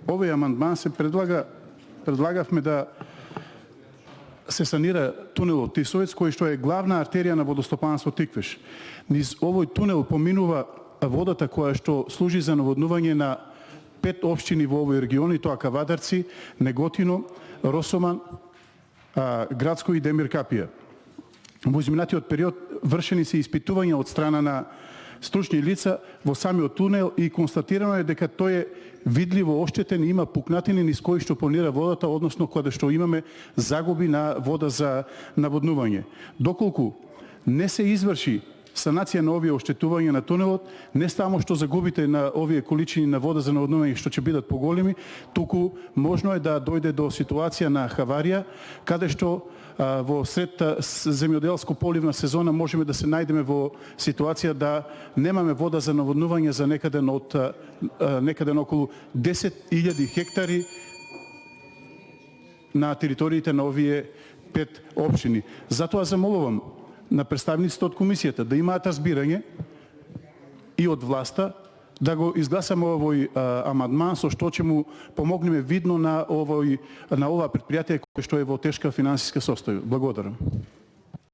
овој амандман се предлагавме да се санира тунелот Тисовец, кој што е главна артерија на водостопанство Тиквиш. Низ овој тунел поминува водата која што служи за наводнување на 5 општини во овој регион, и тоа Кавадарци, Неготино, Росоман, Градско и Демир Капија. Во изминатиот период вршени се испитувања од страна на стручни лица во самиот тунел и констатирано е дека тој е видливо оштетен и има пукнатини низ кои што понира водата, односно каде што имаме загуби на вода за наводнување. Доколку не се изврши санација на овие оштетувања на тунелот, не само што загубите на овие количини на вода за наводнување што ќе бидат поголеми, туку можно е да дојде до ситуација на хаварија, каде што во сред земјоделско-поливна сезона можеме да се најдеме во ситуација да немаме вода за наводнување за некаден околу 10.000 хектари на териториите на овие 5 општини. Затоа замолувам на представниците од комисијата да имаат разбирање и од власта да го изгласаме овој амандман со што ќе му помогнеме видно на ова предпријатие кое што е во тешка финансиска состојба. Благодарам.